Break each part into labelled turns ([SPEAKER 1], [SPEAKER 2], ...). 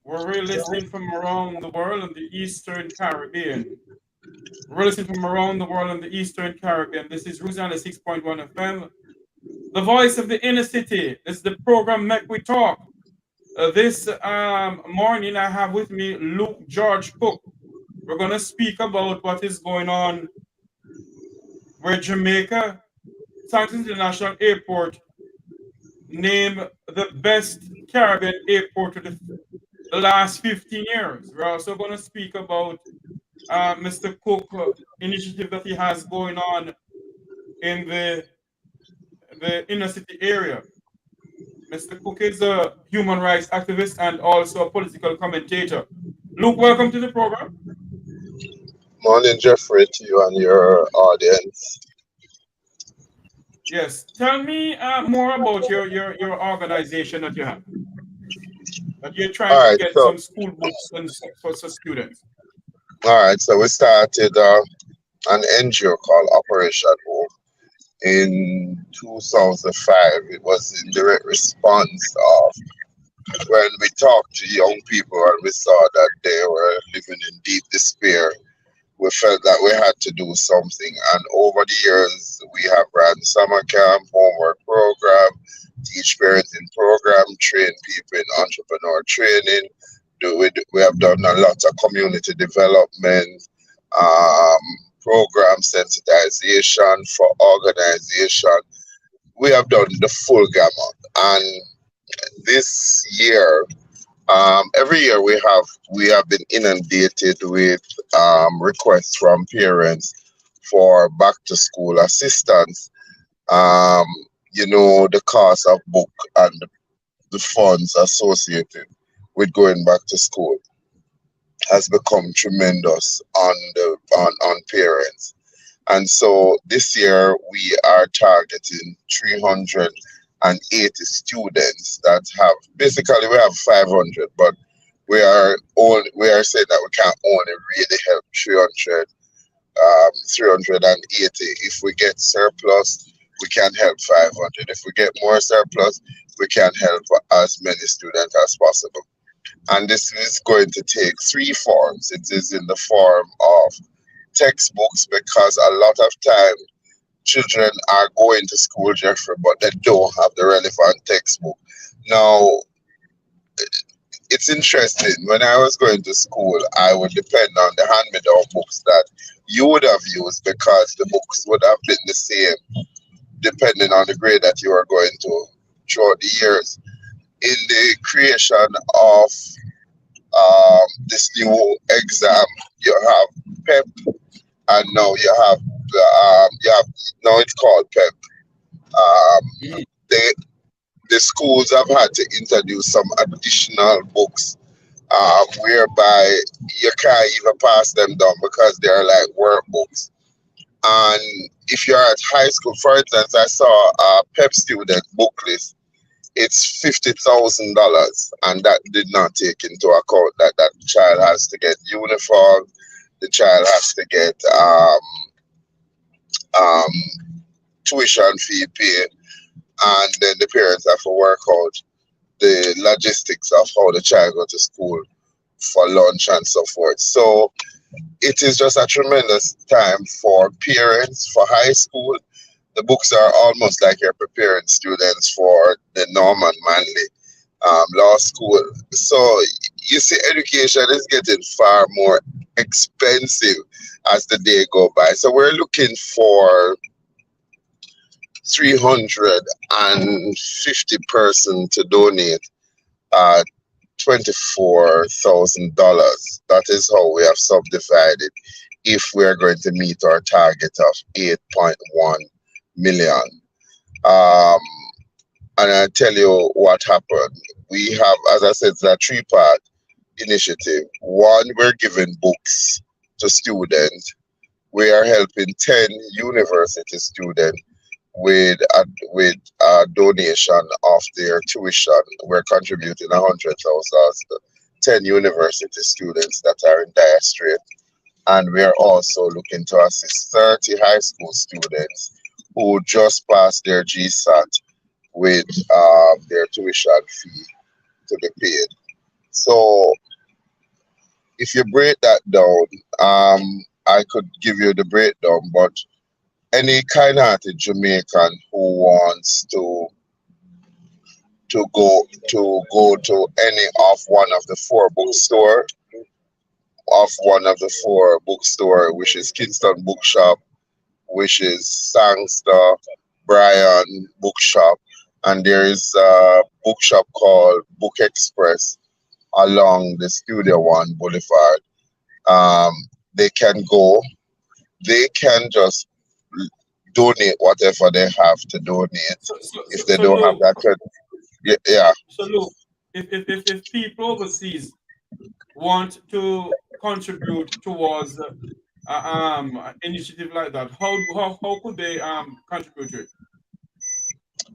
[SPEAKER 1] We're really listening from around the world in the Eastern Caribbean. We're listening from around the world in the Eastern Caribbean. This is Louisiana 6.1 FM, the voice of the inner city. This is the program Make We Talk. This morning, I have with me Luke George Cook. We're going to speak about what is going on where Jamaica, Sangster International Airport, named the best Caribbean airport of the last 15 years. We're also going to speak about Mr. Cook initiative that he has going on in the inner city area. Mr. Cook is a human rights activist and also a political commentator. Luke, welcome to the program.
[SPEAKER 2] Morning, Jeffrey, to you and your audience.
[SPEAKER 1] Yes, tell me more about your organization that you have. That you're trying
[SPEAKER 2] All
[SPEAKER 1] to
[SPEAKER 2] right,
[SPEAKER 1] get
[SPEAKER 2] so
[SPEAKER 1] some school books and for students.
[SPEAKER 2] we started an NGO called Operation Hope in 2005. It was in direct response of when we talked to young people and we saw that they were living in deep despair. We felt that we had to do something, and over the years, we have run summer camp, homework program, teach parenting program, train people in entrepreneur training. We have done a lot of community development um, program sensitization for organization. We have done the full gamut, and this year, every year we have been inundated with requests from parents for back to school assistance. Um, the cost of book and the funds associated with going back to school has become tremendous on parents. And so this year we are targeting 380 students that have basically we have 500, but we are saying that we can only really help 380. If we get surplus, we can help 500. If we get more surplus, we can help as many students as possible. And this is going to take three forms. It is in the form of textbooks, because a lot of time children are going to school, Jeffrey, but they don't have the relevant textbook. Now, it's interesting. When I was going to school, I would depend on the hand-me-down books that you would have used, because the books would have been the same depending on the grade that you are going to throughout the years. In the creation of this new exam, you have PEP, and now you have now it's called PEP.
[SPEAKER 1] Mm.
[SPEAKER 2] They the schools have had to introduce some additional books, whereby you can't even pass them down because they are like workbooks. And if you're at high school, for instance, I saw a PEP student book list. It's $50,000, and that did not take into account that that child has to get uniform, the child has to get um, tuition fee paid, and then the parents have to work out the logistics of how the child go to school for lunch and so forth. So it is just a tremendous time for parents for high school. The books are almost like you're preparing students for the Norman Manley law school. So you see, education is getting far more expensive as the day go by. So we're looking for 350 person to donate uh, $24,000. That is how we have subdivided if we're going to meet our target of 8.1 million. Um, and I tell you what happened. We have, as I said, it's a three-part initiative. One, we're giving books to students. We are helping 10 university students with a donation of their tuition. We're contributing 100,000 to 10 university students that are in dire strait, and we are also looking to assist 30 high school students who just passed their GSAT with their tuition fee to be paid. So if you break that down, I could give you the breakdown, but any kind-hearted Jamaican who wants to go to any of one of the four bookstore, which is Kingston Bookshop, which is Sangster Brian Bookshop, and there is a bookshop called Book Express along the Studio One Boulevard. Um, they can go. They can just donate whatever they have to donate.
[SPEAKER 1] So, so,
[SPEAKER 2] If
[SPEAKER 1] so,
[SPEAKER 2] they
[SPEAKER 1] so
[SPEAKER 2] don't have
[SPEAKER 1] Luke,
[SPEAKER 2] that, yeah.
[SPEAKER 1] so Luke, if people overseas want to contribute towards an initiative like that, how could they contribute to it?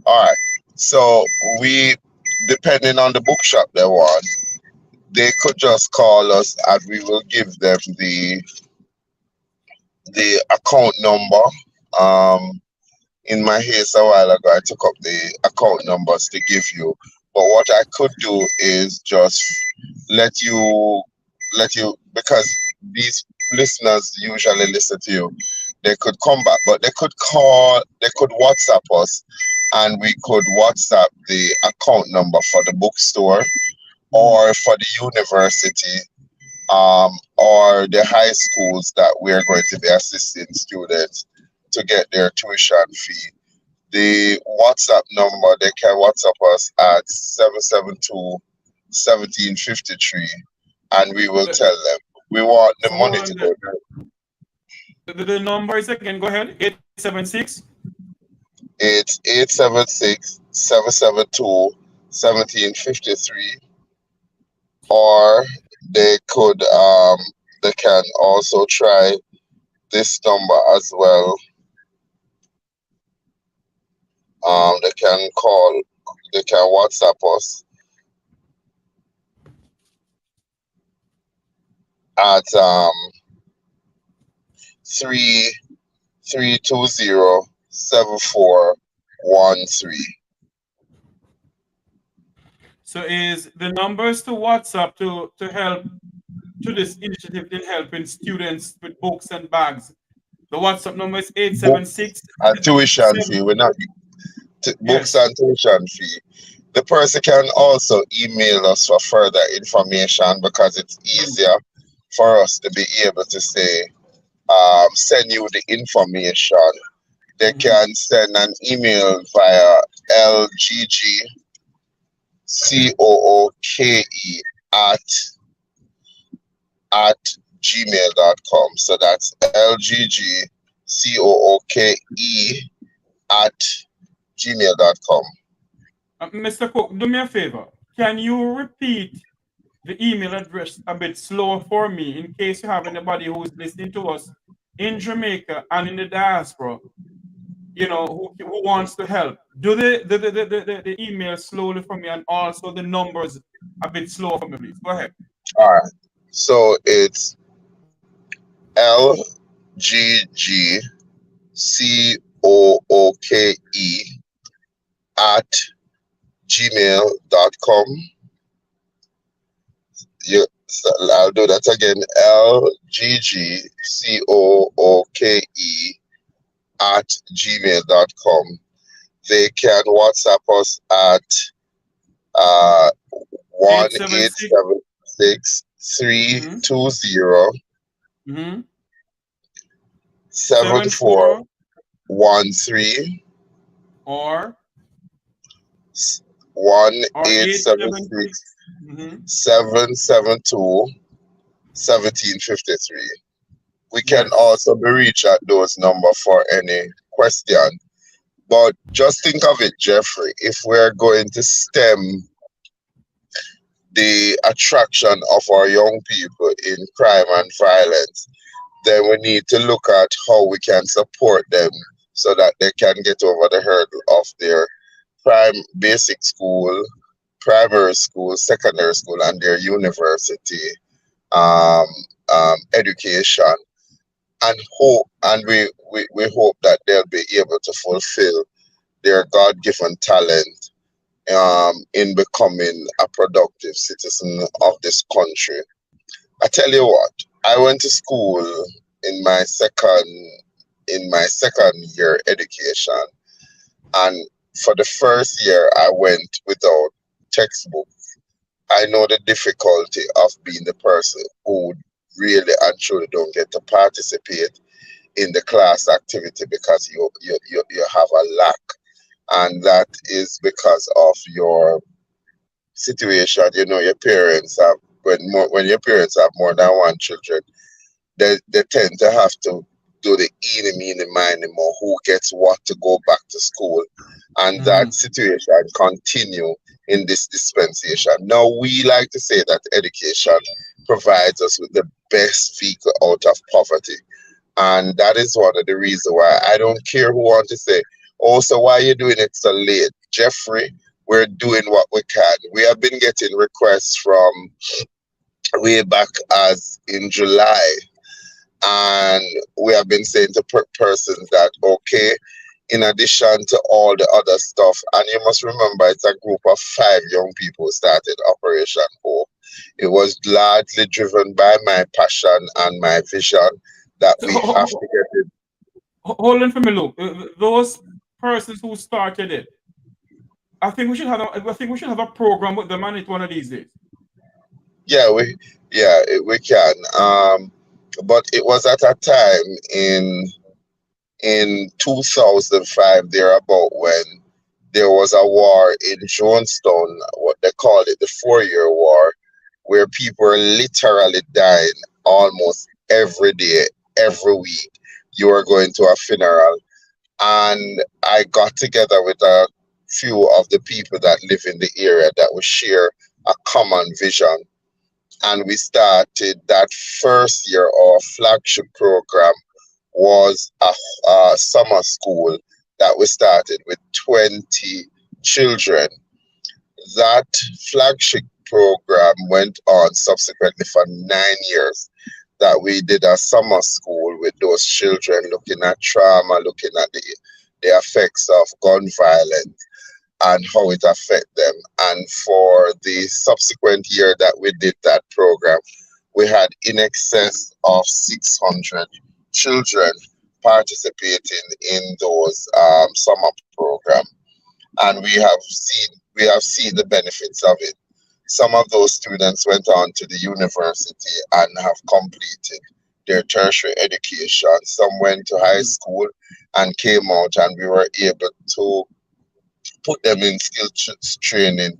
[SPEAKER 2] All right. So we, depending on the bookshop they want, they could just call us and we will give them the account number. Um, in my haste a while ago, I took up the account numbers to give you. But what I could do is just let you because these listeners usually listen to you. They could come back, but they could WhatsApp us, and we could WhatsApp the account number for the bookstore
[SPEAKER 1] Mhm.
[SPEAKER 2] or for the university, or the high schools that we are going to be assisting students to get their tuition fee. The WhatsApp number, they can WhatsApp us at 772-1753, and we will
[SPEAKER 1] So,
[SPEAKER 2] tell them we want the
[SPEAKER 1] so hold
[SPEAKER 2] money
[SPEAKER 1] on
[SPEAKER 2] to
[SPEAKER 1] there.
[SPEAKER 2] go there.
[SPEAKER 1] The number is again. Go ahead. 876.
[SPEAKER 2] It's 876-772-1753, or they can also try this number as well. They can call, they can WhatsApp us at 3-320-7413.
[SPEAKER 1] So is the numbers to WhatsApp to help to this initiative in helping students with books and bags. The WhatsApp number is
[SPEAKER 2] Book
[SPEAKER 1] 876
[SPEAKER 2] and tuition
[SPEAKER 1] 7.
[SPEAKER 2] fee. We're not books
[SPEAKER 1] Yes.
[SPEAKER 2] and tuition fee. The person can also email us for further information because it's
[SPEAKER 1] Mhm.
[SPEAKER 2] easier for us to be able to say, send you the information. They
[SPEAKER 1] Mhm.
[SPEAKER 2] can send an email via lggcooke at at gmail.com. So that's lggcooke at gmail.com.
[SPEAKER 1] Mr. Cook, do me a favor. Can you repeat the email address a bit slower for me in case you have anybody who is listening to us in Jamaica and in the diaspora, who wants to help? Do the email slowly for me and also the numbers a bit slower for me, please. Go ahead.
[SPEAKER 2] All right. So it's lggcooke at gmail.com. So I'll do that again. lggcooke at gmail.com. They can WhatsApp us at one eight
[SPEAKER 1] 876.
[SPEAKER 2] seven six three
[SPEAKER 1] Mm-hmm.
[SPEAKER 2] two zero
[SPEAKER 1] Mm-hmm.
[SPEAKER 2] seven
[SPEAKER 1] Seven
[SPEAKER 2] four
[SPEAKER 1] four
[SPEAKER 2] one three
[SPEAKER 1] or
[SPEAKER 2] one eight
[SPEAKER 1] eight
[SPEAKER 2] seven
[SPEAKER 1] seven six.
[SPEAKER 2] six
[SPEAKER 1] Mm-hmm.
[SPEAKER 2] 772 1753. We can
[SPEAKER 1] Yes.
[SPEAKER 2] also be reached at those number for any question. But just think of it, Jeffrey, if we're going to stem the attraction of our young people in crime and violence, then we need to look at how we can support them so that they can get over the hurdle of their basic school, primary school, secondary school, and their university um, education, and we hope that they'll be able to fulfill their God-given talent in becoming a productive citizen of this country. I tell you what, I went to school in my second year education, and for the first year I went without textbook. I know the difficulty of being the person who really and truly don't get to participate in the class activity because you have a lack, and that is because of your situation. You know, your parents have when your parents have more than one children, they tend to have to do the eeny, meeny, miny, more who gets what to go back to school. And that
[SPEAKER 1] Mm-hmm.
[SPEAKER 2] situation continue in this dispensation. Now, we like to say that education provides us with the best vehicle out of poverty. And that is one of the reasons why I don't care who want to say, oh, so why are you doing it so late? Jeffrey, we're doing what we can. We have been getting requests from way back as in July, and we have been saying to persons that okay, in addition to all the other stuff, and you must remember it's a group of 5 young people who started Operation Hope. It was largely driven by my passion and my vision that
[SPEAKER 1] So,
[SPEAKER 2] we have to get it.
[SPEAKER 1] hold on for me, Luke. Those persons who started it, I think we should have a program with them on it one of these days.
[SPEAKER 2] Yeah, we can. But it was at a time in 2005 thereabout when there was a war in Jonestown, what they call it, the 4 year war, where people were literally dying almost every day, every week. You were going to a funeral. And I got together with a few of the people that live in the area that would share a common vision. And we started that first year. Our flagship program was a summer school that we started with 20 children. That flagship program went on subsequently for 9 years. That we did a summer school with those children, looking at trauma, looking at the effects of gun violence and how it affect them. And for the subsequent year that we did that program, we had in excess of 600 children participating in those summer program, and we have seen the benefits of it. Some of those students went on to the university and have completed their tertiary education. Some went to high school and came out, and we were able to put them in training,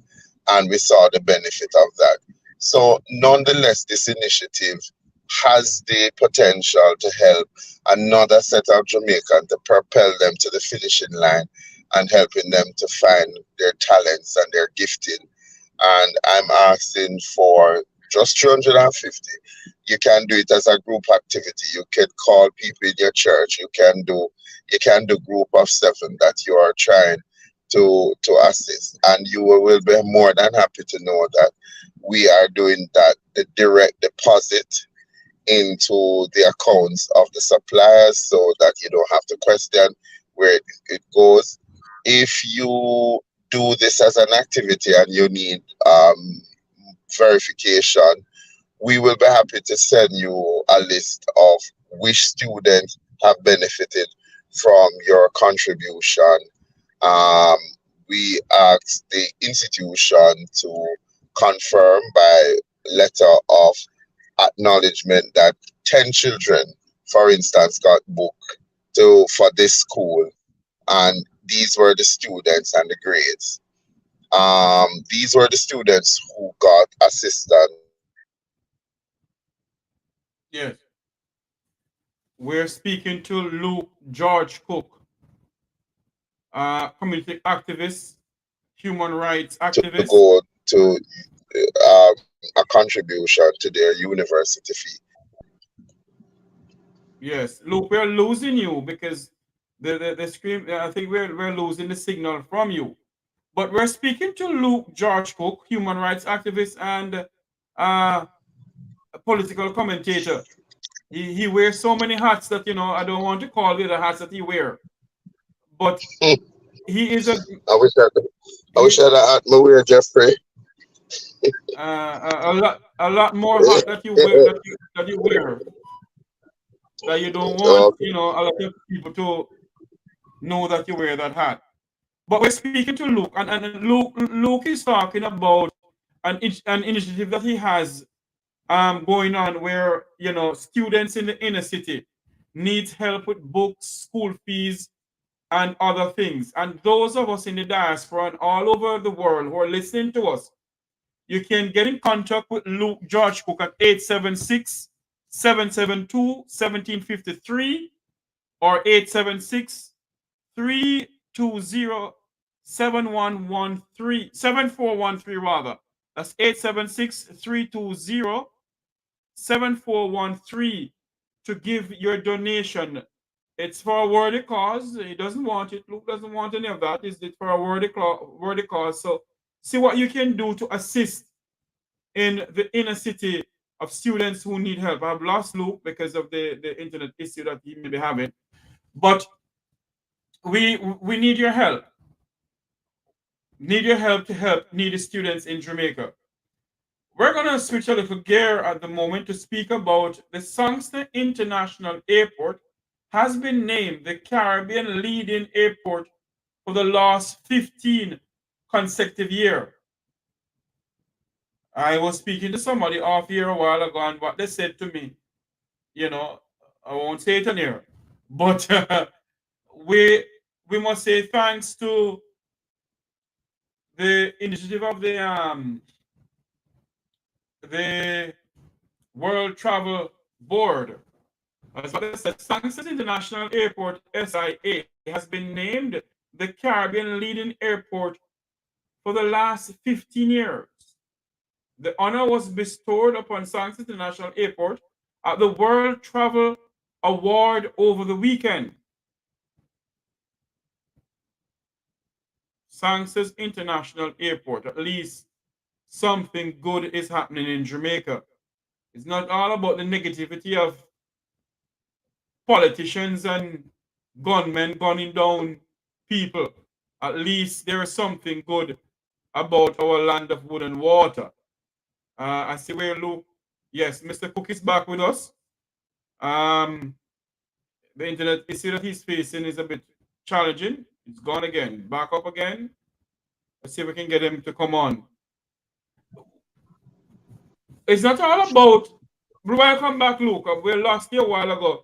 [SPEAKER 2] and we saw the benefit of that. So, nonetheless, this initiative has the potential to help another set of Jamaicans to propel them to the finishing line and helping them to find their talents and their gifting. And I'm asking for just 350. You can do it as a group activity. You can call people in your church. You can do group of 7 that you are trying to assist, and you will be more than happy to know that we are doing that the direct deposit into the accounts of the suppliers so that you don't have to question where it goes. If you do this as an activity and you need verification, we will be happy to send you a list of which students have benefited from your contribution. um, we ask the institution to confirm by letter of acknowledgement that 10 children, for instance, got booked for this school, and these were the students and the grades. These were the students who got assistance
[SPEAKER 1] Yes. We're speaking to Luke George Cook, community activist, human rights
[SPEAKER 2] to
[SPEAKER 1] activist.
[SPEAKER 2] go to a contribution to their university fee.
[SPEAKER 1] Yes, Luke, we're losing you because the screen. I think we're losing the signal from you. But we're speaking to Luke George Cook, human rights activist and a political commentator. He wears so many hats that I don't want to call it the hats that he wear. But he is a
[SPEAKER 2] I wish I could. I wish I'd have had my wear, Jeffrey.
[SPEAKER 1] A lot more hot that you wear that you don't want,
[SPEAKER 2] Okay.
[SPEAKER 1] a lot of people to know that you wear that hat. But we're speaking to Luke, and Luke is talking about an initiative that he has going on where students in the inner city needs help with books, school fees, and other things. And those of us in the diaspora and all over the world who are listening to us, you can get in contact with Luke George Cook at 876-772-1753 or 876-320-7113, rather. That's 876-320-7413 to give your donation. It's for a worthy cause. He doesn't want it. Luke doesn't want any of that. It's for a worthy cause. So see what you can do to assist in the inner city of students who need help. I've lost Luke because of the internet issue that he may be having. But we need your help. Need your help to help needy students in Jamaica. We're going to switch a little gear at the moment to speak about the Sangster International Airport has been named the Caribbean leading airport for the last 15 consecutive years. I was speaking to somebody off here a while ago, and what they said to me, I won't say it on here, but we we must say thanks to the initiative of the World Travel Board. As what they said, Sangster International Airport SIA has been named the Caribbean leading airport for the last 15 years. The honor was bestowed upon Sangster International Airport at the World Travel Award over the weekend. Sangster International Airport, at least something good is happening in Jamaica. It's not all about the negativity of politicians and gunmen gunning down people. At least there is something good about our land of wood and water. I see where Luke. Yes, Mr. Cook is back with us. Um, the internet issue that he's facing is a bit challenging. It's gone again. Back up again. Let's see if we can get him to come on. It's not all about. Welcome back, Luke. We lost you a while ago.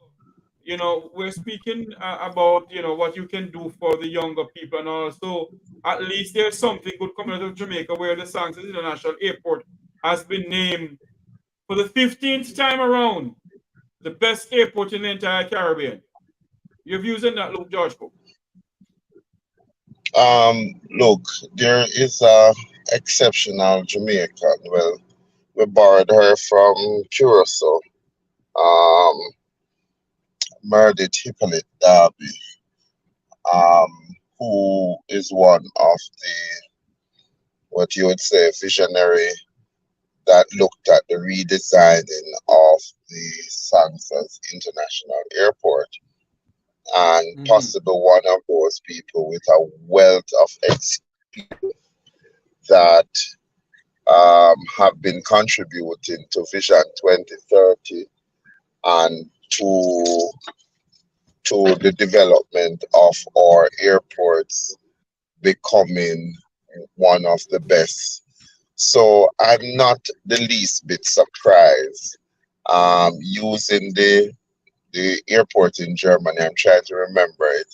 [SPEAKER 1] We're speaking about what you can do for the younger people, and also at least there's something good coming out of Jamaica, where the Sangster International Airport has been named for the 15th time around the best airport in the entire Caribbean. Your views on that, Luke George Cook?
[SPEAKER 2] Look, there is a exceptional Jamaican. Well, we borrowed her from Curacao. Um, Meredith Hippolyte Darby, who is one of the, what you would say, visionary that looked at the redesigning of the Sangster International Airport, and
[SPEAKER 1] Mm-hmm.
[SPEAKER 2] possibly one of those people with a wealth of that have been contributing to Vision 2030 and to the development of our airports becoming one of the best. So I'm not the least bit surprised using the airport in Germany. I'm trying to remember it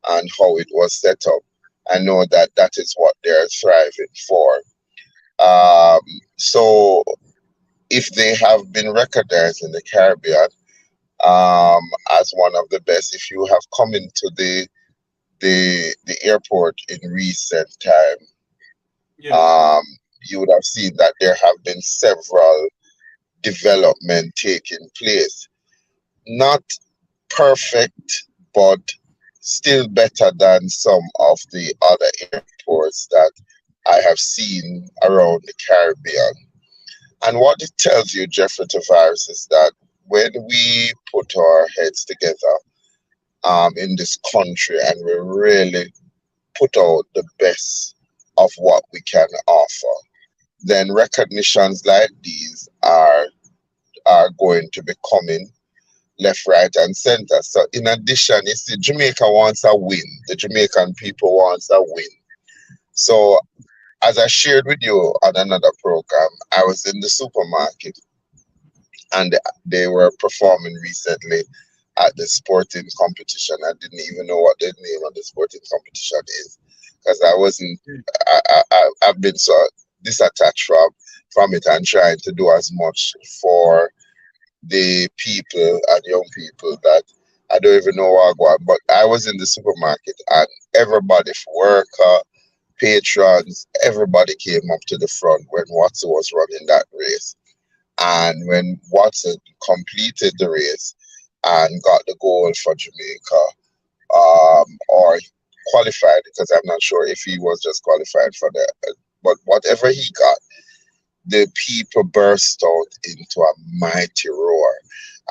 [SPEAKER 2] and how it was set up. I know that that is what they're thriving for. Um, so if they have been recognized in the Caribbean um, as one of the best, if you have come into the airport in recent time,
[SPEAKER 1] Yes.
[SPEAKER 2] um, you would have seen that there have been several development taking place. Not perfect, but still better than some of the other airports that I have seen around the Caribbean. And what it tells you, Jeffrey Tavares, is that when we put our heads together in this country and we really put out the best of what we can offer, then recognitions like these are going to be coming left, right, and center. So in addition, you see, Jamaica wants a win. The Jamaican people wants a win. So as I shared with you on another program, I was in the supermarket and they were performing recently at the sporting competition. I didn't even know what the name of the sporting competition is because I wasn't. I've been so disattached from it and trying to do as much for the people and young people that I don't even know what I go on. But I was in the supermarket and everybody, worker, patrons, everybody came up to the front when Watson was running that race. And when Watson completed the race and got the goal for Jamaica, or qualified, because I'm not sure if he was just qualified for the, but whatever he got, the people burst out into a mighty roar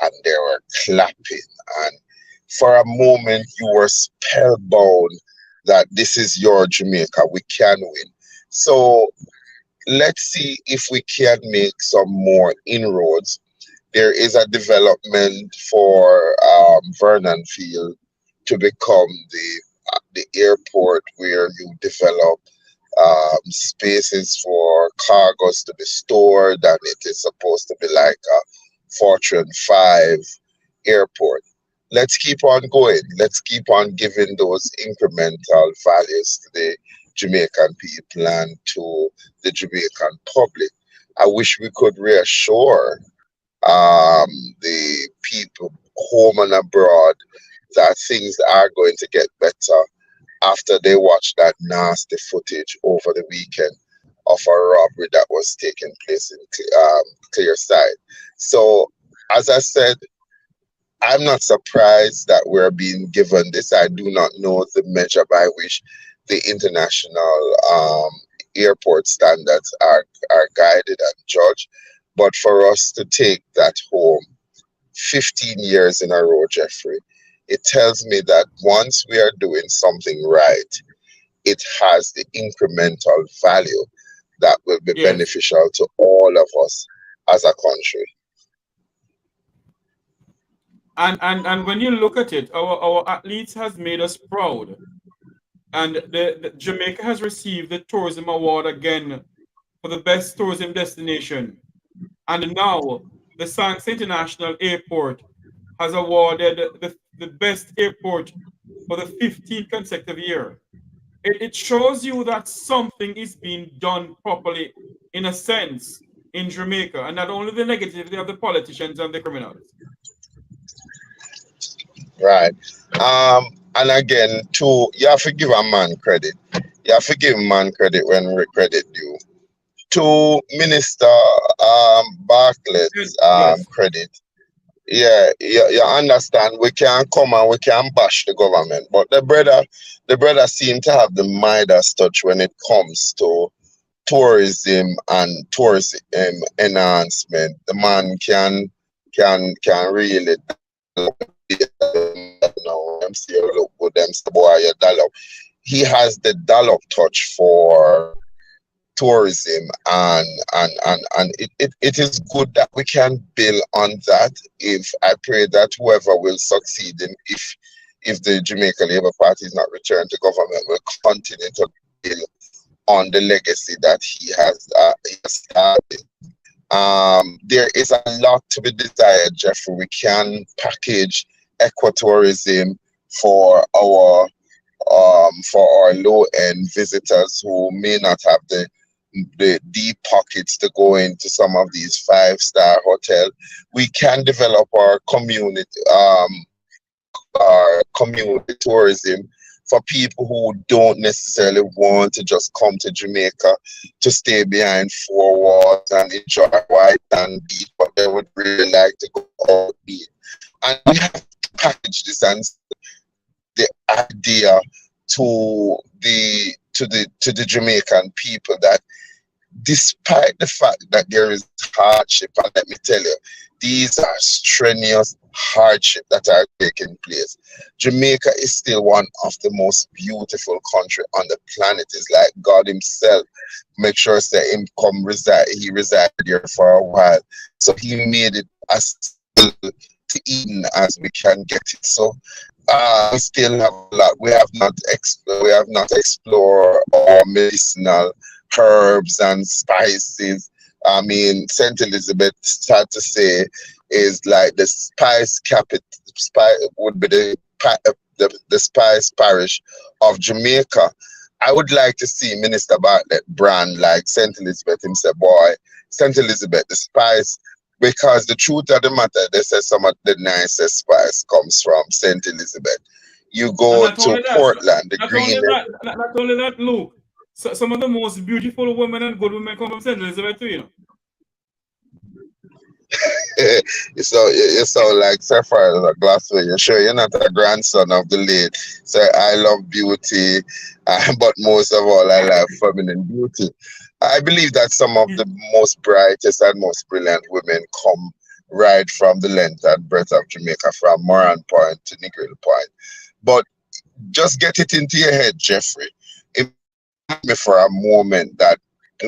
[SPEAKER 2] and they were clapping. And for a moment, you were spellbound that this is your Jamaica, we can win. So let's see if we can make some more inroads. There is a development for Vernon Field to become the airport where you develop spaces for cargoes to be stored, and it is supposed to be like a Fortune 5 airport. Let's keep on going. Let's keep on giving those incremental values to the Jamaican people and to the Jamaican public. I wish we could reassure the people home and abroad that things are going to get better after they watched that nasty footage over the weekend of a robbery that was taking place in Clearside. So, as I said, I'm not surprised that we're being given this. I do not know the measure by which the international airport standards are guided and judged. But for us to take that home 15 years in a row, Jeffrey, it tells me that once we are doing something right, it has the incremental value that will be
[SPEAKER 1] Yes.
[SPEAKER 2] beneficial to all of us as a country.
[SPEAKER 1] And when you look at it, our athletes has made us proud. And the Jamaica has received the tourism award again for the best tourism destination. And now the Sangster International Airport has awarded the best airport for the 15th consecutive year. It shows you that something is being done properly, in a sense, in Jamaica, and not only the negativity of the politicians and the criminals.
[SPEAKER 2] Right. And again, too, you have to give a man credit. You have to give man credit when credit due. To Minister Barclay's
[SPEAKER 1] Yes,
[SPEAKER 2] credit, yeah, you understand. We can come and we can bash the government, but the brother seem to have the Midas touch when it comes to tourism and tourism enhancement. The man can really them say look good, them say boy you dollar. He has the dollop touch for tourism and it is good that we can build on that. If I pray that whoever will succeed in if the Jamaica Labour Party is not returned to government will continue to build on the legacy that he has started. There is a lot to be desired, Jeffrey. We can package ecotourism for our low end visitors who may not have the deep pockets to go into some of these 5-star hotels. We can develop our community tourism for people who don't necessarily want to just come to Jamaica to stay behind four walls and enjoy white and beach, but they would really like to go out eat. And we have to package this and the idea to the Jamaican people that despite the fact that there is hardship, and let me tell you, these are strenuous hardship that are taking place. Jamaica is still one of the most beautiful country on the planet. It's like God Himself make sure that him come reside. He resided here for a while, so He made it as simple to eaten as we can get it. So we still have a lot. We have not explored our medicinal herbs and spices. I mean, Saint Elizabeth, sad to say, is like the spice capital. Spice would be the spice parish of Jamaica. I would like to see Minister Bartlett brand like Saint Elizabeth himself, boy, Saint Elizabeth, the spice. Because the truth of the matter, they say some of the nicest spice comes from Saint Elizabeth. You
[SPEAKER 1] And
[SPEAKER 2] go
[SPEAKER 1] not
[SPEAKER 2] to
[SPEAKER 1] only that,
[SPEAKER 2] Portland, the greenest.
[SPEAKER 1] not only that, Luke. So, some of the most beautiful women and good women come from St. Elizabeth too, you know.
[SPEAKER 2] You sound like Sapphire Glassway. You're sure you're not a grandson of the late. So I love beauty, but most of all, I love feminine beauty. I believe that some of the most brightest and most brilliant women come right from the length and breadth of Jamaica, from Moran Point to Negril Point. But just get it into your head, Jeffrey. Imagine me for a moment that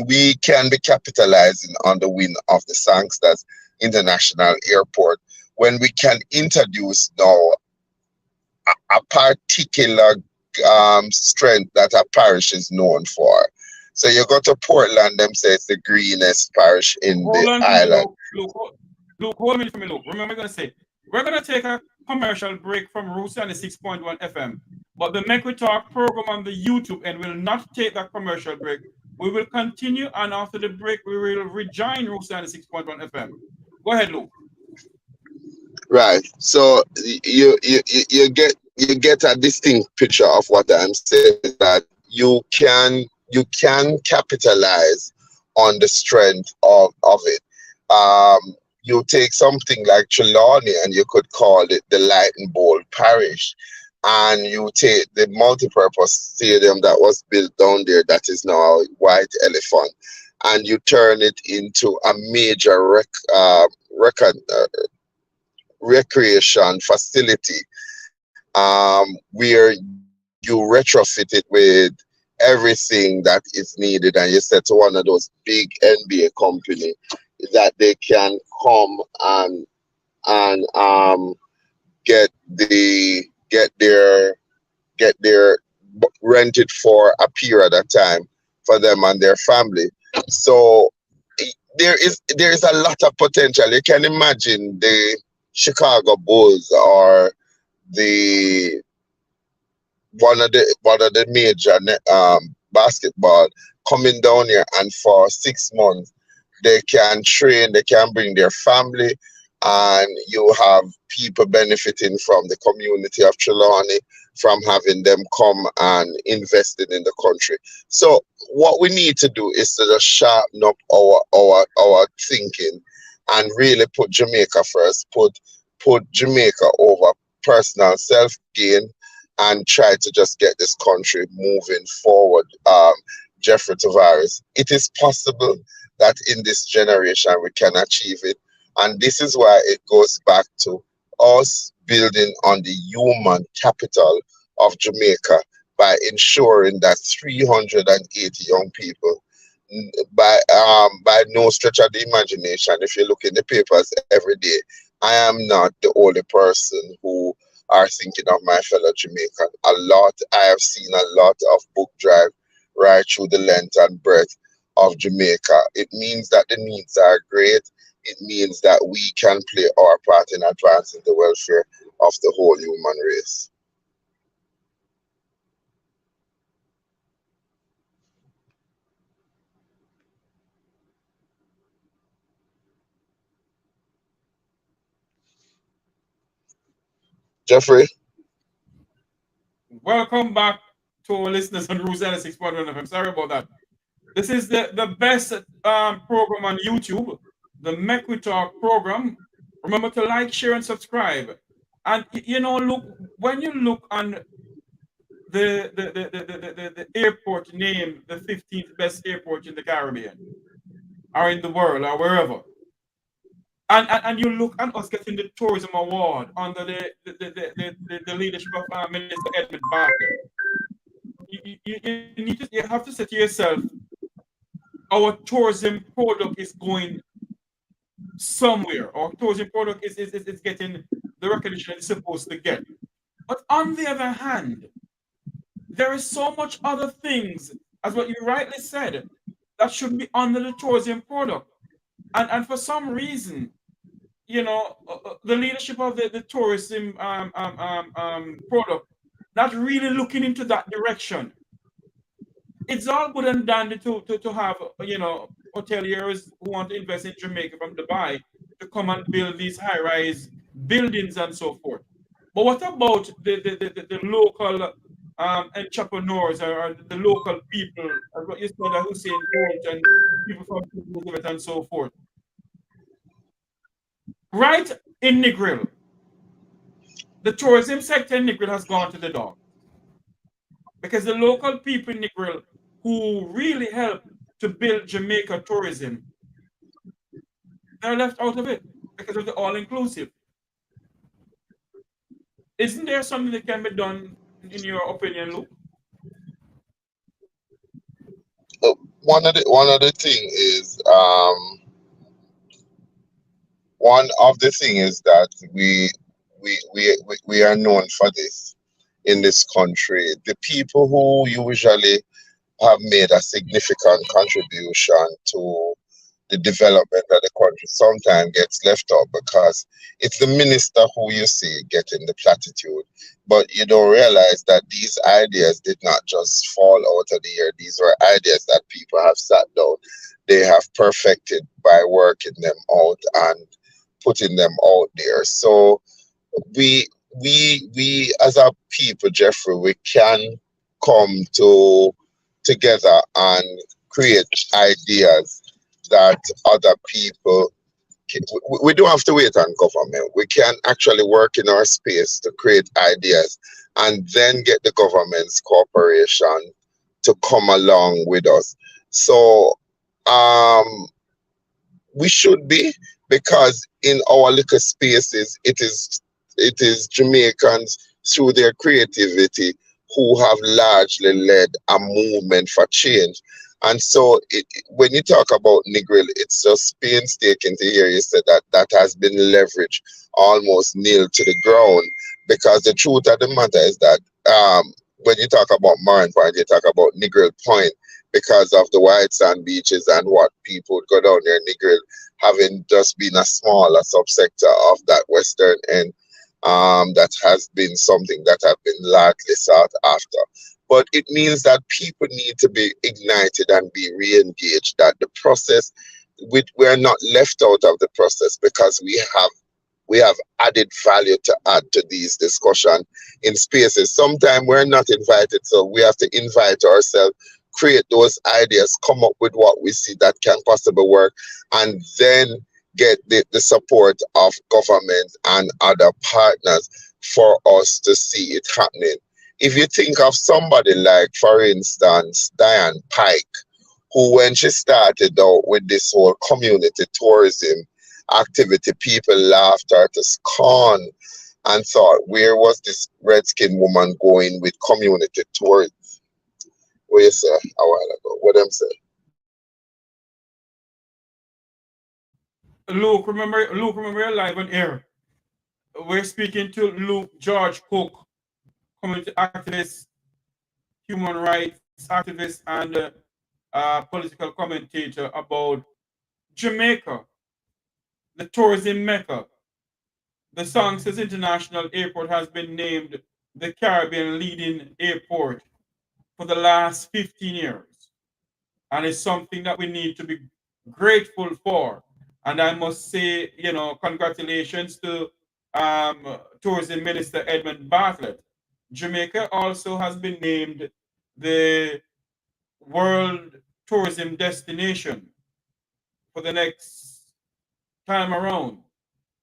[SPEAKER 2] we can be capitalizing on the win of the Sangsters International Airport when we can introduce now a particular strength that a parish is known for. So you go to Portland, them say it's the greenest parish in the
[SPEAKER 1] Hold on for me,
[SPEAKER 2] island.
[SPEAKER 1] Luke, hold me for me, Luke. Remember, I'm going to say, we're going to take a commercial break from Rooster and the 6.1 FM. But the Make We Talk program on the YouTube and will not take that commercial break. We will continue, and after the break, we will rejoin Rooster and the 6.1 FM. Go ahead, Luke.
[SPEAKER 2] Right. So you get a distinct picture of what I'm saying, is that you can capitalize on the strength of it. You take something like Trelawney and you could call it the Light and Bold Parish. And you take the multi-purpose stadium that was built down there, that is now a White Elephant, and you turn it into a major record recreation facility, where you retrofit it with everything that is needed, and you said to one of those big NBA company that they can come and get their rented for a period of time for them and their family. So there is a lot of potential. You can imagine the Chicago Bulls or the one of the major basketball coming down here, and for 6 months they can train, they can bring their family, and you have people benefiting from the community of Trelawney from having them come and investing in the country. So what we need to do is to just sharpen up our thinking and really put Jamaica first, put Jamaica over personal self gain, and try to just get this country moving forward. Jeffrey Tavares, it is possible that in this generation we can achieve it. And this is why it goes back to us building on the human capital of Jamaica by ensuring that 380 young people, by no stretch of the imagination, if you look in the papers every day, I am not the only person who are thinking of my fellow Jamaican. I have seen a lot of book drive right through the length and breadth of Jamaica. It means that the needs are great. It means that we can play our part in advancing the welfare of the whole human race. Jeffrey?
[SPEAKER 1] Welcome back to our listeners on Rooster 6.1 FM. Sorry about that. This is the best program on YouTube, the Make We Talk program. Remember to like, share, and subscribe. And look, when you look on the airport name, the 15th best airport in the Caribbean or in the world or wherever, And you look at us getting the tourism award under the leadership of Minister Edmund Bartlett. You have to say to yourself, our tourism product is going somewhere. Our tourism product is getting the recognition it's supposed to get. But on the other hand, there is so much other things, as what you rightly said, that should be under the tourism product. And for some reason, the leadership of the tourism product not really looking into that direction. It's all good and dandy to have, hoteliers who want to invest in Jamaica from Dubai to come and build these high-rise buildings and so forth. But what about the local entrepreneurs or the local people, as what you said, Hussein Bolt and people from Elizabeth and so forth? Right in Negril, the tourism sector in Negril has gone to the dog because the local people in Negril who really helped to build Jamaica tourism, they're left out of it because of the all-inclusive. Isn't there something that can be done, in your opinion, Luke?
[SPEAKER 2] One of the thing is one of the thing is that we are known for this in this country. The people who usually have made a significant contribution to the development of the country sometimes gets left out because it's the minister who you see getting the platitude. But you don't realize that these ideas did not just fall out of the air. These were ideas that people have sat down, they have perfected by working them out and putting them out there. So we we as a people, Jeffrey, we can come together and create ideas that other people we don't have to wait on government. We can actually work in our space to create ideas and then get the government's cooperation to come along with us. So um we should be, because in our little spaces it is Jamaicans through their creativity who have largely led a movement for change. And so when you talk about Negril, it's just painstaking to hear you say that that has been leveraged almost nil to the ground, because the truth of the matter is that when you talk about Marine Point, you talk about Negril Point because of the white sand beaches and what people would go down there. Negril having just been a smaller subsector of that western end, that has been something that have been largely sought after. But it means that people need to be ignited and be re-engaged. That the process, we are not left out of the process because we have added value to add to these discussion in spaces. Sometimes we're not invited, so we have to invite ourselves, create those ideas, come up with what we see that can possibly work, and then get the support of government and other partners for us to see it happening. If you think of somebody like, for instance, Diane Pike, who when she started out with this whole community tourism activity, people laughed her to scorn and thought, where was this red-skinned woman going with community tourism? What you say a while ago? What them say?
[SPEAKER 1] Luke, remember you're live on air. We're speaking to Luke George Cook, community activist, human rights activist, and political commentator about Jamaica, the tourism mecca. The Sangster International Airport has been named the Caribbean leading airport for the last 15 years. And it's something that we need to be grateful for. And I must say, congratulations to Tourism Minister Edmund Bartlett. Jamaica also has been named the world tourism destination for the next time around.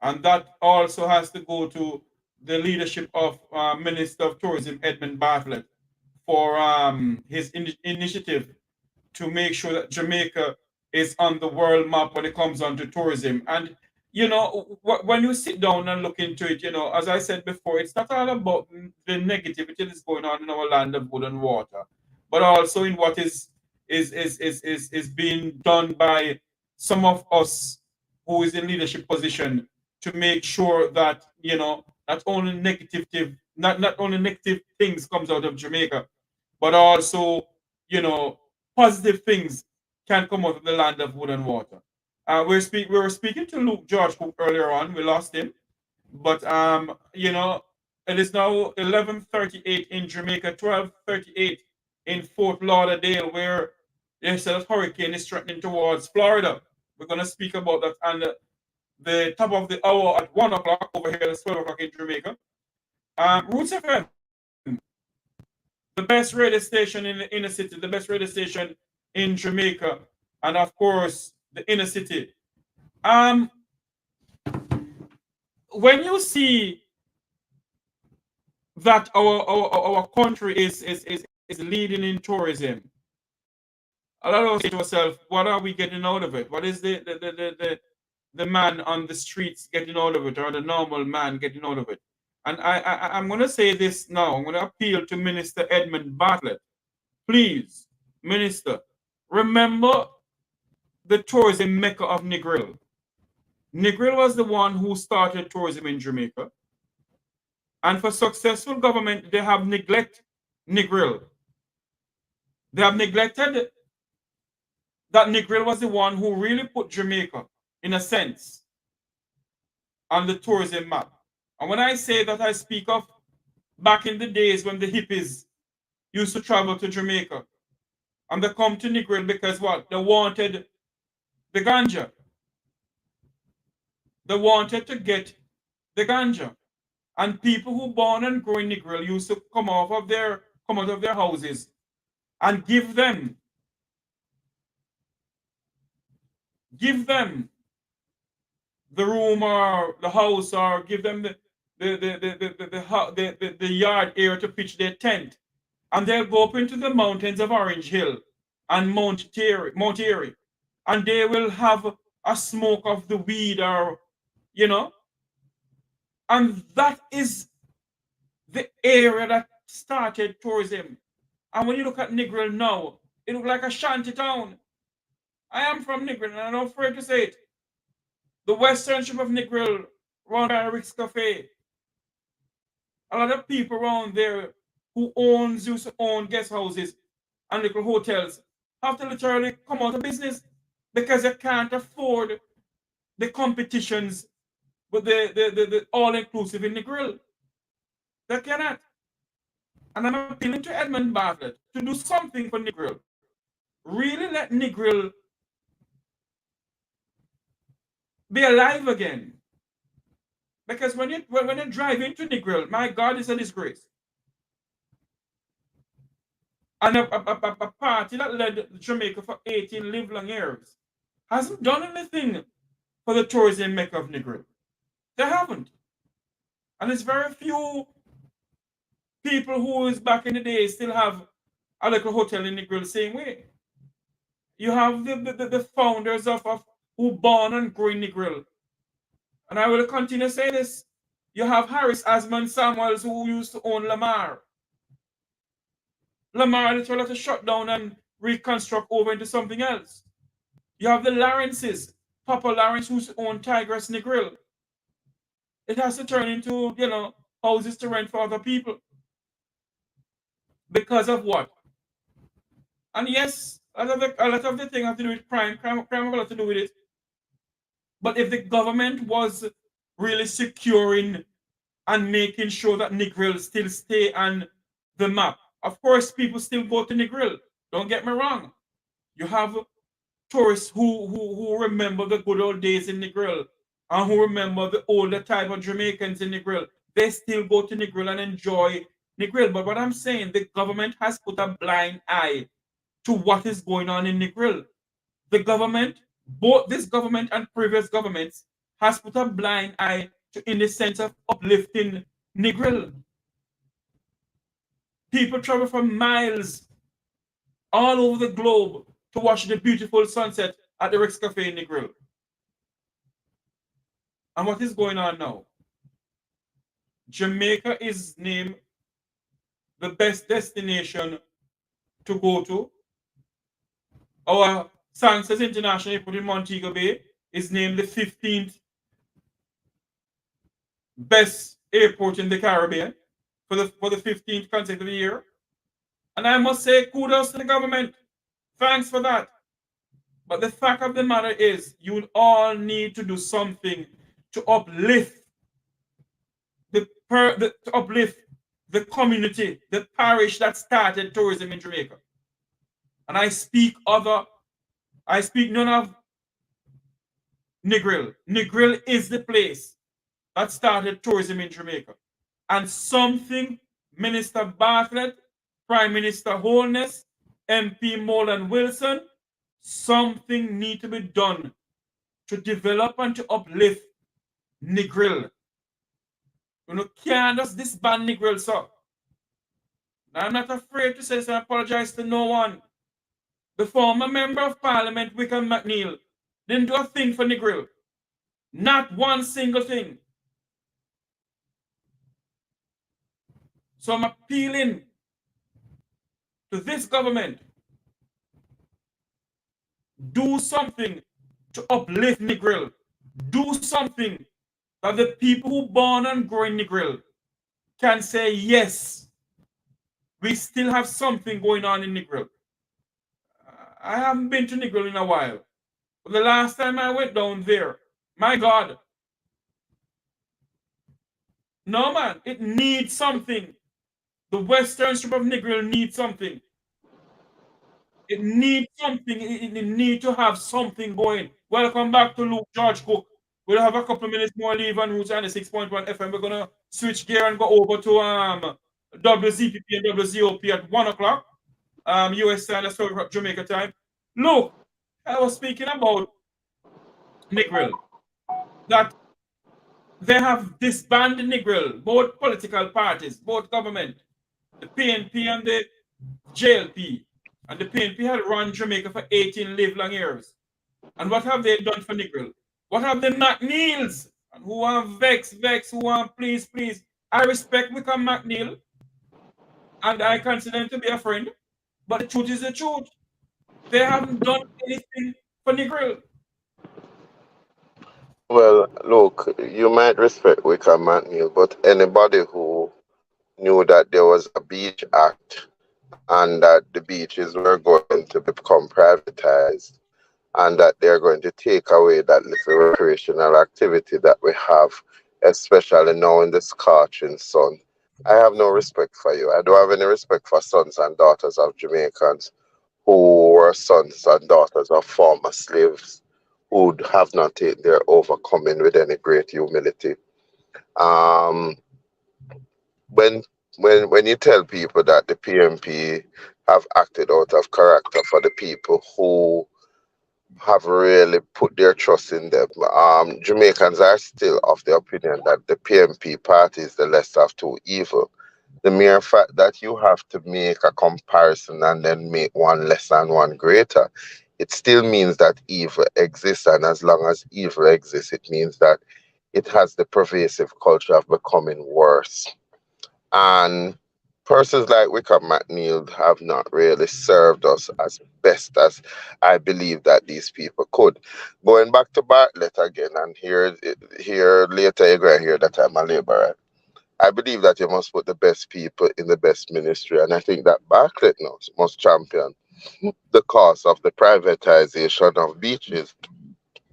[SPEAKER 1] And that also has to go to the leadership of Minister of Tourism Edmund Bartlett for his initiative to make sure that Jamaica is on the world map when it comes on to tourism. And when you sit down and look into it, as I said before, it's not all about the negativity that's going on in our land of wood and water, but also in what is being done by some of us who is in leadership position to make sure that not only negative things comes out of Jamaica, but also you know positive things can come out of the land of wood and water. We were speaking to Luke George Cook earlier on. We lost him, but it is now 11:38 in Jamaica, 12:38 in Fort Lauderdale, where they said a hurricane is threatening towards Florida. We're gonna speak about that on the top of the hour at 1 o'clock over here. It's 12 o'clock in Jamaica. Roots FM, the best radio station in the inner city, the best radio station in Jamaica, and of course the inner city. Um, when you see that our country is leading in tourism, a lot of us say to ourselves, what are we getting out of it? What is the man on the streets getting out of it, or the normal man getting out of it? And I'm going to say this now. I'm going to appeal to Minister Edmund Bartlett. Please, Minister, remember the tourism mecca of Negril. Negril was the one who started tourism in Jamaica. And for successful government, they have neglected Negril. They have neglected that Negril was the one who really put Jamaica, in a sense, on the tourism map. And when I say that, I speak of back in the days when the hippies used to travel to Jamaica. And they come to Negril because what? They wanted the ganja. They wanted to get the ganja. And people who born and grow in Negril used to come out of their houses and give them the room or the house, or give them the yard area to pitch their tent. And they'll go up into the mountains of Orange Hill and Mount Airy, and they will have a smoke of the weed, or and that is the area that started tourism. And when you look at Negril now, it looks like a shanty town. I am from Negril, and I'm not afraid to say it. The western strip of Negril, run by Rick's Cafe. A lot of people around there who used to own guest houses and little hotels have to literally come out of business because they can't afford the competitions with the all-inclusive in Negril. They cannot. And I'm appealing to Edmund Bartlett to do something for Negril. Really let Negril be alive again. Because when you drive into Negril, my God, it's a disgrace. And a party that led Jamaica for 18 livelong years hasn't done anything for the tourism mecca of Negril. They haven't. And it's very few people who is back in the day still have a little hotel in Negril the same way. You have the founders of who born and grew in Negril. And I will continue to say this. You have Harris Asman Samuels, who used to own Lamar. Lamar literally had to shut down and reconstruct over into something else. You have the Lawrences, Papa Lawrence, who used to own Tigress Negril. It has to turn into, houses to rent for other people. Because of what? And yes, a lot of the thing have to do with crime. Crime have a lot to do with it. But if the government was really securing and making sure that Negril still stay on the map, of course, people still go to Negril. Don't get me wrong. You have tourists who remember the good old days in Negril and who remember the older type of Jamaicans in Negril. They still go to Negril and enjoy Negril. But what I'm saying, the government has put a blind eye to what is going on in Negril. The government, both this government and previous governments, has put a blind eye to, in the sense of uplifting Negril. People travel from miles all over the globe to watch the beautiful sunset at the Rick's Cafe in Negril. And what is going on now? Jamaica is named the best destination to go to. Our Sangster International Airport in Montego Bay is named the 15th best airport in the Caribbean for the 15th consecutive year. And I must say, kudos to the government. Thanks for that. But the fact of the matter is, you all need to do something to uplift to uplift the community, the parish that started tourism in Jamaica. And I speak none of Negril. Negril is the place that started tourism in Jamaica. And something Minister Bartlett, Prime Minister Holness, MP Molan Wilson, something need to be done to develop and to uplift Negril. You can't just disband Negril, sir. I'm not afraid to say this and apologize to no one. The former member of parliament, Wickham McNeil, didn't do a thing for Negril. Not one single thing. So I'm appealing to this government. Do something to uplift Negril. Do something that the people who born and grow in Negril can say, yes, we still have something going on in Negril. I haven't been to Negril in a while. But the last time I went down there, my God. No, man, it needs something. The western strip of Negril needs something. It needs something. It needs to have something going. Welcome back to Luke George Cook. We'll have a couple of minutes more leave on Roots 96.1 FM. We're going to switch gear and go over to WZPP and WZOP at 1 o'clock. US time, that's Jamaica time. Look, I was speaking about Negril. That they have disbanded Negril, both political parties, both government, the PNP and the JLP. And the PNP had run Jamaica for 18 livelong years. And what have they done for Negril? What have the McNeils? And who are vex, who are please. I respect Wickham McNeil. And I consider him to be a friend. But the truth is the truth. They haven't done anything for Negril.
[SPEAKER 2] Well, look, you might respect Wickham McNeil, but anybody who knew that there was a beach act and that the beaches were going to become privatized and that they're going to take away that little recreational activity that we have, especially now in the scorching sun. I have no respect for you. I don't have any respect for sons and daughters of Jamaicans who were sons and daughters of former slaves who have not taken their overcoming with any great humility. Um, when when you tell people that the PMP have acted out of character for the people who have really put their trust in them, Jamaicans are still of the opinion that the PMP party is the lesser of two evil. The mere fact that you have to make a comparison and then make one less and one greater, it still means that evil exists. And as long as evil exists, it means that it has the pervasive culture of becoming worse. And persons like Wickham McNeil have not really served us as best as I believe that these people could. Going back to Bartlett again, and here later you're going to hear that I'm a laborer. I believe that you must put the best people in the best ministry, and I think that Bartlett now must champion the cause of the privatization of beaches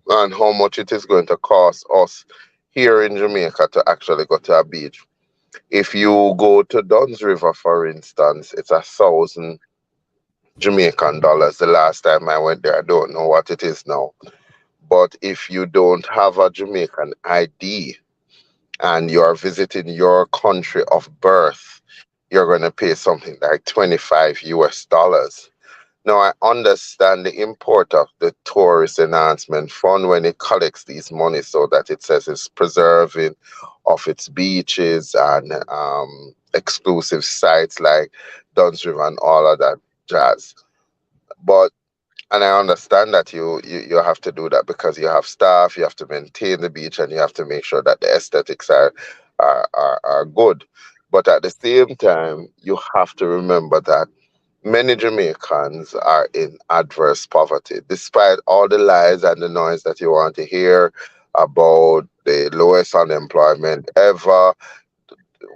[SPEAKER 2] and how much it is going to cost us here in Jamaica to actually go to a beach. If you go to Duns River, for instance, it's 1,000 Jamaican dollars. The last time I went there, I don't know what it is now. But if you don't have a Jamaican ID and you are visiting your country of birth, you're going to pay something like 25 US dollars. Now, I understand the import of the Tourist Enhancement Fund when it collects these money so that it says it's preserving of its beaches and exclusive sites like Duns River and all of that jazz. But And I understand that you have to do that because you have staff, you have to maintain the beach, and you have to make sure that the aesthetics are good. But at the same time, you have to remember that many Jamaicans are in adverse poverty, despite all the lies and the noise that you want to hear about the lowest unemployment ever.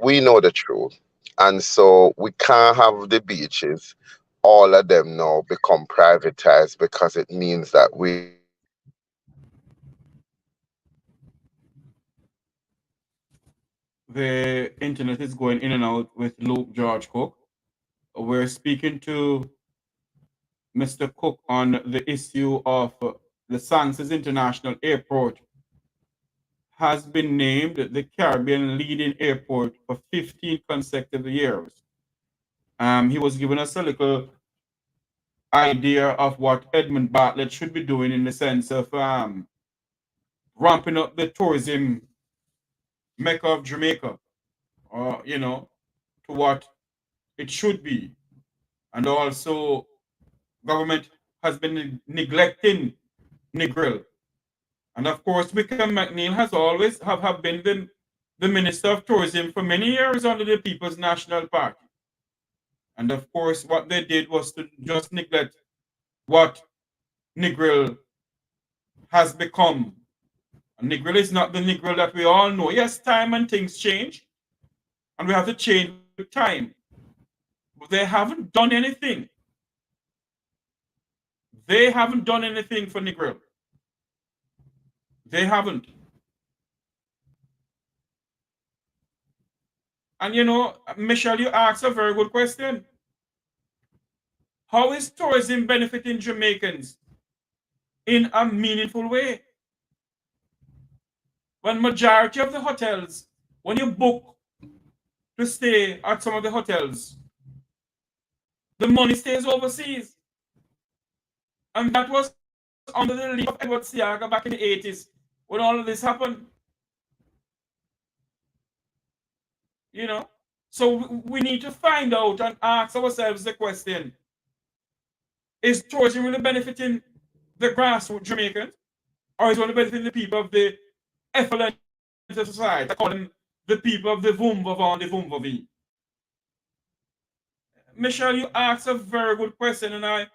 [SPEAKER 2] We know the truth. And so we can't have the beaches, all of them now become privatized because it means that we are losing
[SPEAKER 1] The internet is going in and out with Luke George Cook. We're speaking to Mr. Cook on the issue of the Sangster International Airport has been named the Caribbean leading airport for 15 consecutive years. He was giving us a little idea of what Edmund Bartlett should be doing in the sense of ramping up the tourism mecca of Jamaica, or to what it should be, and also government has been neglecting Negril, and of course Wickham McNeil has always have been the Minister of Tourism for many years under the People's National Party, and of course what they did was to just neglect what Negril has become. Negril is not the Negril that we all know. Yes, time and things change, and we have to change with time. But they haven't done anything. They haven't done anything for Negril. They haven't. And Michelle, you asked a very good question. How is tourism benefiting Jamaicans in a meaningful way? When majority of the hotels, when you book to stay at some of the hotels, the money stays overseas. And that was under the lead of Edward Siaga back in the 80s when all of this happened. So we need to find out and ask ourselves the question: is tourism really benefiting the grassroots Jamaicans, or is it only benefiting the people of the effluent society? I call them the people of the Vumvavon, the Vumvavi. Michelle, you asked a very good question, and I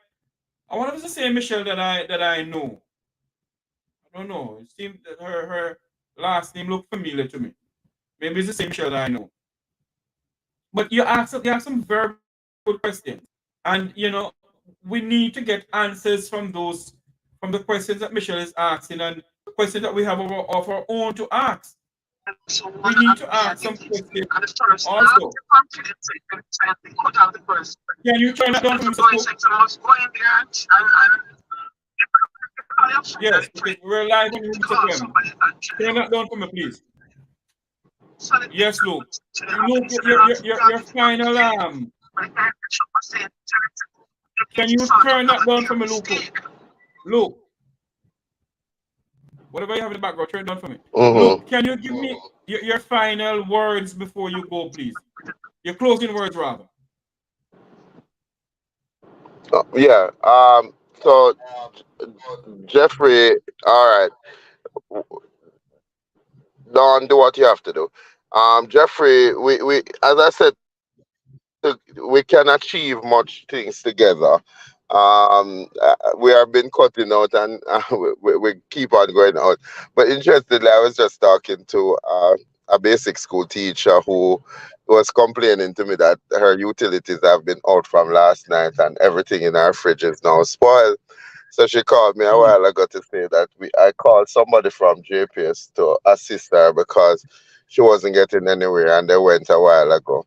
[SPEAKER 1] want to say Michelle that I know. I don't know. It seemed that her last name looked familiar to me. Maybe it's the same Michelle that I know. But you asked some very good questions, and we need to get answers from the questions that Michelle is asking, and questions that we have of our own to ask. We need to ask some questions also. Can you turn that down for me, Mr. Cook? Yes, because we're live on Room FM. Turn that down for me, please. Yes, Luke. Luke, your final can you turn that down for me, Luke? Luke, whatever you have in the background, turn it down for me.
[SPEAKER 2] Mm-hmm.
[SPEAKER 1] Luke, can you give me your final words before you go, please? Your closing words, rather.
[SPEAKER 2] Yeah. So Jeffrey, all right. Don't do what you have to do. Jeffrey, we as I said, we can achieve much things together. We have been cutting out, and we keep on going out. But interestingly, I was just talking to a basic school teacher who was complaining to me that her utilities have been out from last night, and everything in her fridge is now spoiled. So she called me a while ago to say that I called somebody from JPS to assist her because she wasn't getting anywhere, and they went a while ago,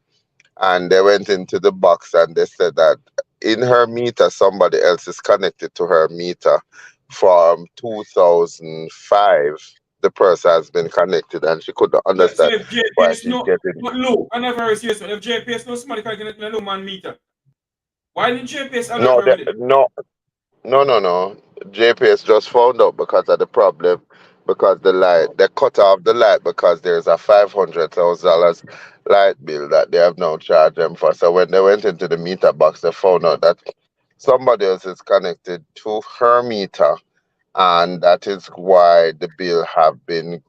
[SPEAKER 2] and they went into the box and they said that in her meter somebody else is connected to her meter from 2005. The person has been connected and she couldn't
[SPEAKER 1] Yeah, so
[SPEAKER 2] understand
[SPEAKER 1] if
[SPEAKER 2] why
[SPEAKER 1] JPS
[SPEAKER 2] she's
[SPEAKER 1] no,
[SPEAKER 2] getting.
[SPEAKER 1] but Luke, I never serious one. If JPS no somebody can get a man meter, why didn't JPS alert
[SPEAKER 2] No,
[SPEAKER 1] her with it?
[SPEAKER 2] no. JPS just found out because of the problem, because the light, they cut off the light because there's a $500,000 light bill that they have now charged them for. So when they went into the meter box, they found out that somebody else is connected to her meter, and that is why the bill have been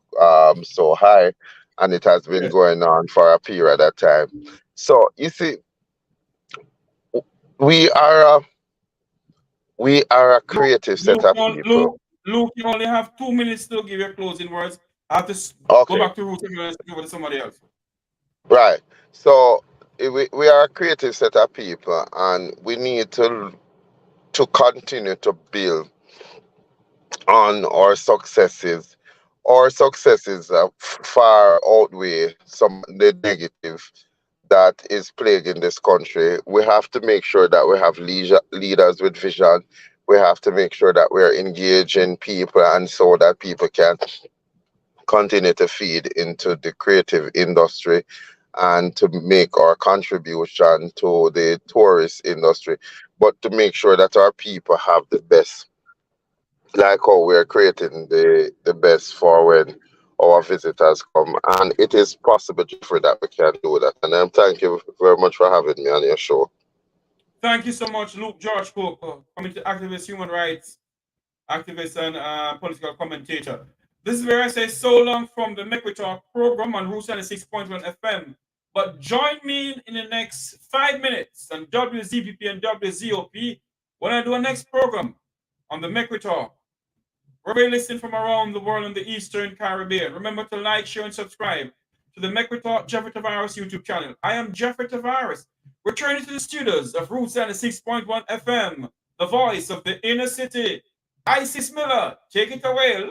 [SPEAKER 2] so high, and it has been
[SPEAKER 1] Yes.
[SPEAKER 2] going on for a period of time. So you see, we are a, we are a
[SPEAKER 1] Luke,
[SPEAKER 2] creative set
[SPEAKER 1] Luke,
[SPEAKER 2] of
[SPEAKER 1] you-
[SPEAKER 2] people.
[SPEAKER 1] Luke, Luke, you only have 2 minutes to give your closing words. I have to go
[SPEAKER 2] Okay,
[SPEAKER 1] back to root and over to somebody else.
[SPEAKER 2] right. So we are a creative set of people, and we need to continue to build on our successes. Our successes far outweigh some of the negative that is plaguing this country. We have to make sure that we have leaders with vision. We have to make sure that we're engaging people, and so that people can continue to feed into the creative industry and to make our contribution to the tourist industry, but to make sure that our people have the best, like how we're creating the best for when our visitors come. And it is possible, Jeffrey, that we can do that. And thank you very much for having me on your show.
[SPEAKER 1] Thank you so much, Luke George Coker, community activist, human rights activist, and political commentator. This is where I say so long from the Make We Talk program on Route 96.1 FM. But join me in the next 5 minutes on WZPP and WZOP when I do a next program on the Make We Talk. Where we listen from around the world in the Eastern Caribbean. Remember to like, share, and subscribe to the Make We Talk Jeffrey Tavares YouTube channel. I am Jeffrey Tavares, returning to the studios of Route 96.1 FM, the voice of the inner city. Isis Miller, take it away.